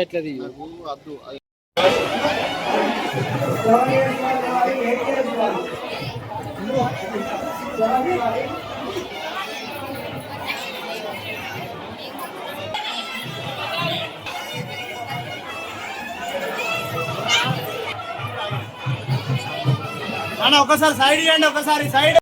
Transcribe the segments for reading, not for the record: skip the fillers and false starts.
ఎట్లది అన్న ఒకసారి సైడ్ ఇవ్వండి, ఒకసారి సైడ్.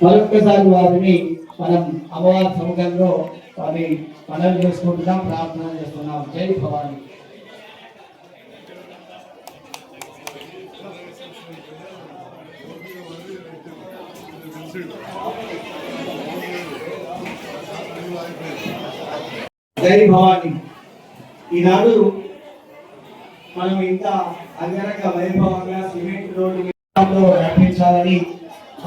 మరొక్కసారి వారిని మనం అమ్మవారి సముఖంలో వారిని మనవి చేసుకుంటున్నాం, ప్రార్థన చేస్తున్నాం. జై భవాని. జై భవాని. ఈనాడు మనం ఇంత అంగరంగ వైభవంగా సిమెంట్ రోడ్డు వ్యాపించాలని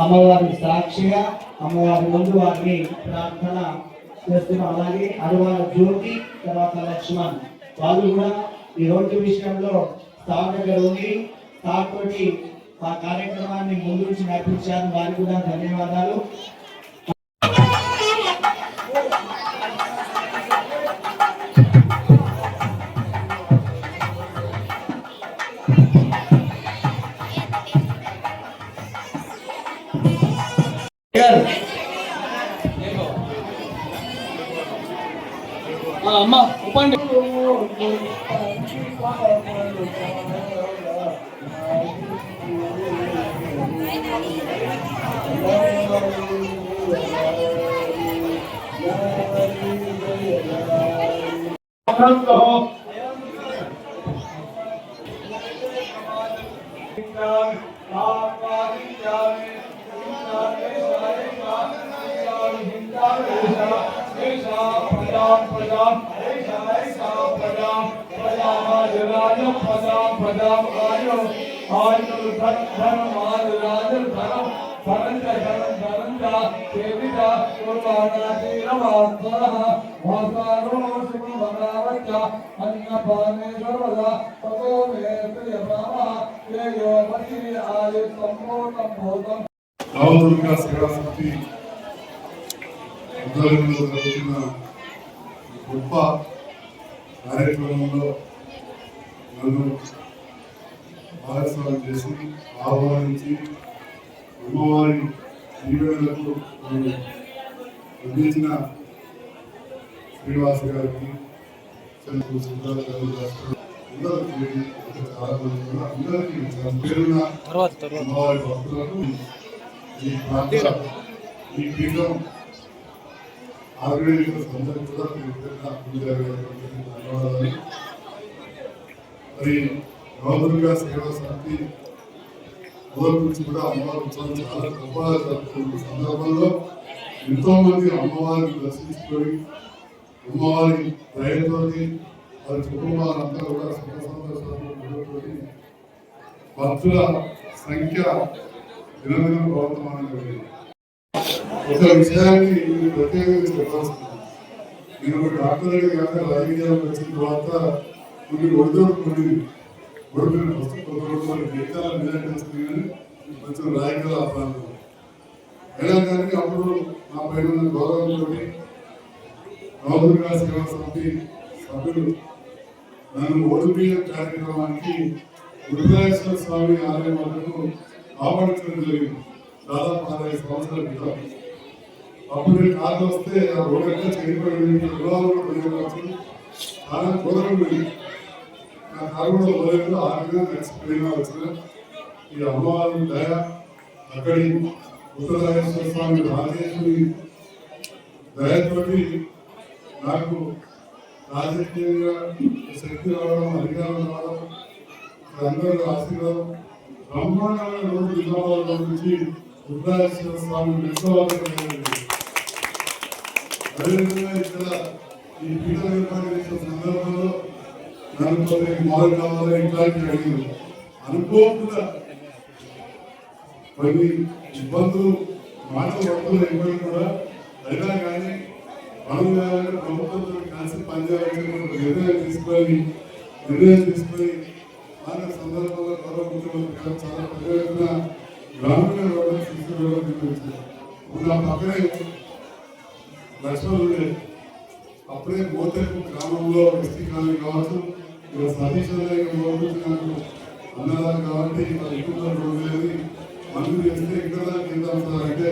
అమ్మవారి సాక్షిగా అమ్మవారి ముందు వారిని ప్రార్థన చేస్తున్నాం. అలాగే అరువాల జ్యోతి, తర్వాత లక్ష్మణ్ వాళ్ళు కూడా ఈ రోడ్డు విషయంలో సార్ దగ్గర ఉండి సార్తోటి ఆ కార్యక్రమాన్ని ముందు నుంచి నడిపించారు. వారికి కూడా ధన్యవాదాలు. అమ్మ ఉప్పండి. గొప్ప కార్యక్రమంలో నన్ను భాగస్వామ్యం చేసి ఆహ్వానించి అమ్మవారి దీవెనలకు అందించిన శ్రీనివాస్ గారికి, అందరికీ పేరున్న అమ్మవారి భక్తులకు ఈ పీఠం ఆర్గనైజర్స్ అందరికీ కూడా ధన్యవాదాలు. మరి నవదుర్గా సేవా సమితి మొదటి నుంచి కూడా అమ్మవారి ఉత్సవం చాలా గొప్పగా జరుపుతున్న సందర్భంలో ఎంతో మంది అమ్మవారిని దర్శించుకొని అమ్మవారి దయతో వారి కుటుంబాలంతా కూడా సుఖ సంతోషాలతో భక్తుల సంఖ్య దినదినం ప్రవర్తమానంగా ఉంది. ఒక విషయాన్ని ప్రత్యేకంగా చెప్పాల్సింది, నేను ఒక డాక్టర్ కాక రాజకీయాలు వచ్చిన తర్వాత కొన్ని ఒడిదోడు కొన్ని ఒడిపోయిన కొన్ని జీతాలు నిజాన్ని కానీ కొంచెం రాయగల ఆ ప్రాంతం అయినా కానీ అప్పుడు నా పైన ఉన్న గౌరవంతో నవదుర్గా సేవా సమితి సభ్యులు నన్ను ఓడిపియ కార్యక్రమానికి రుద్రేశ్వర స్వామి ఆలయం వరకు ఆహ్వానించడం జరిగింది. దాదాపు 65 సంవత్సరాల క్రితం. అప్పుడు నేను కార్లు వస్తే ఆ రోడ్ ఎక్కడ చేయబడి చాలా దూరం నా కారు కూడా పోలేదు. 6 గంటలు నడిచిపోయినా వచ్చిన ఈ అమ్మవారి దయ, అక్కడి ఉత్తరాయేశ్వర స్వామి రాజేశ్వరి దయతోటి నాకు రాజకీయంగా శక్తి రావడం, అధికారం రావడం, అందరూ ఆశీర్వాదం బ్రహ్మాండమైన రోజు నిజామాబాద్ నుంచి ఉత్తరాయేశ్వర స్వామి విశ్వవాసం. అదేవిధంగా ఇక్కడ ఈ పీఠ నిర్మాణం చేసిన సందర్భంలో దానిపై మాల్ కావాలా ఇట్లాంటివి అడిగింది అనుకోకుండా కొన్ని ఇబ్బందులు మాటలు పడుతున్న ఇబ్బంది కూడా అయినా కానీ మనం ప్రభుత్వంతో కలిసి పనిచేయాలని నిర్ణయం తీసుకొని ఆ సందర్భంగా గౌరవ ముఖ్యమంత్రి గారు చాలా పెద్ద ఎత్తున గ్రామీణ రోడ్లు తీసుకురావడం ఇప్పుడు ఆ పక్కనే లక్ష్మణుడు అప్పుడే మోతేపు గ్రామంలో ఎస్టీ కాలనీ కావచ్చు ఇక్కడ సతీష్ నాకు అన్నదాలు కాబట్టి ఎక్కువ రోడ్డు లేదు మందు చేస్తే ఇక్కడ కింద అంటే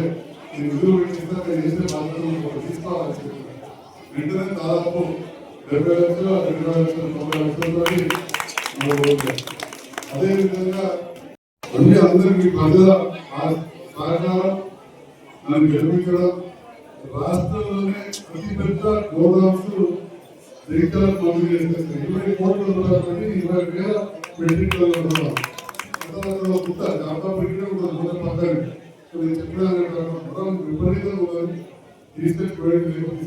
నేను ఎదురు పెట్టిస్తా చేసే బాధ్యతలు తీసుకోవాలి వెంటనే దాదాపు 70 లక్షలు 20 లక్షలు 90 లక్షలతో అదేవిధంగా అన్ని అందరికీ ప్రజల సహకారం నన్ను గెలిపించడం రాష్ట్రంలోనే అతి పెద్ద గోదామ్స్ రైతులకు పంపిణీ చేసేస్తారు 20 కోట్ల రూపాయలు పెట్టి 20,000 మెట్రిక్ టన్నులు విపరీతంగా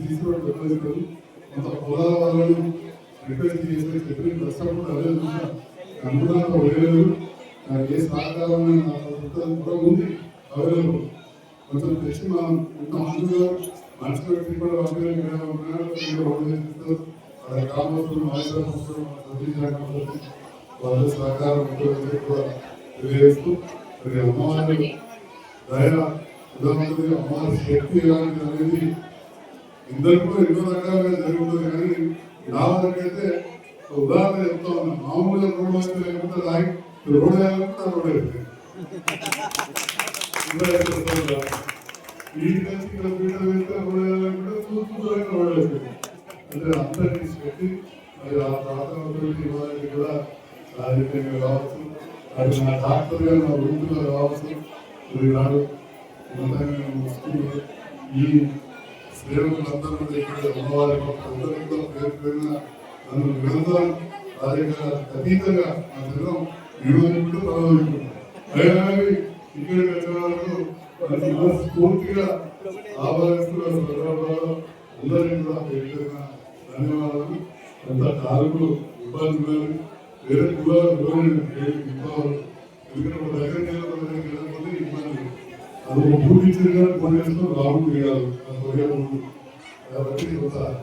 తీసుకుని కొంత పొలాల వాళ్ళను రిపేర్ చేస్తే చెప్పిన కష్టపడి అదే అనుకున్నాక వేయలేదు నాకు ఏ సహకారం కూడా ఉంది అవైలబుల్ కొంచెం తెచ్చి మనం ఇంత మందుగా మనసు పెట్టి కూడా గ్రామస్తులు వాళ్ళ సహకారం కూడా తెలియజేస్తూ మరి అమ్మవారి దయ ఉదాహరణ అమ్మవారి శక్తి అనేది ఇద్దరికీ ఎన్నో రకాలుగా జరుగుతుంది కానీ నా వరకైతే ఉదాహరణ చెప్తా ఉన్నా మామూలుగా రోడ్డు అయితే లేకుండా లాగి రోడ్ వేయాలంటే రోడ్ అయిపోయింది ఈ కలిసి ఇక్కడ పీట వేస్తే రోడ్ వేయాలంటే చూసుకుంటే రోడ్ అయిపోయింది అంటే అందరికీ శక్తి మరి ఆ ప్రాంతంలో కూడా రాజకీయంగా కావచ్చు అది నా డాక్టర్ గా నా వృత్తిలో కావచ్చు మరి నాడు ఈ సేవకులందరూ ఇక్కడ అమ్మవారి పేరున నన్ను నిరంతరం రాజకీయ అతీతంగా నా జనం నిర్వహించుకుంటూ ప్రభావించుకుంటారు ఇక్కడికి వచ్చిన వరకు పూర్తిగా ఆభరిస్తున్న సందర్భంలో అందరికీ కూడా వ్యక్తిగత ధన్యవాదాలు కొంత కారులు ఇబ్బంది వేరే కులాలు ఎందుకంటే దగ్గరికి వెళ్ళకపోతే ఇబ్బంది అది పూర్తి రాహుల్ చేయాలి కాబట్టి కొంత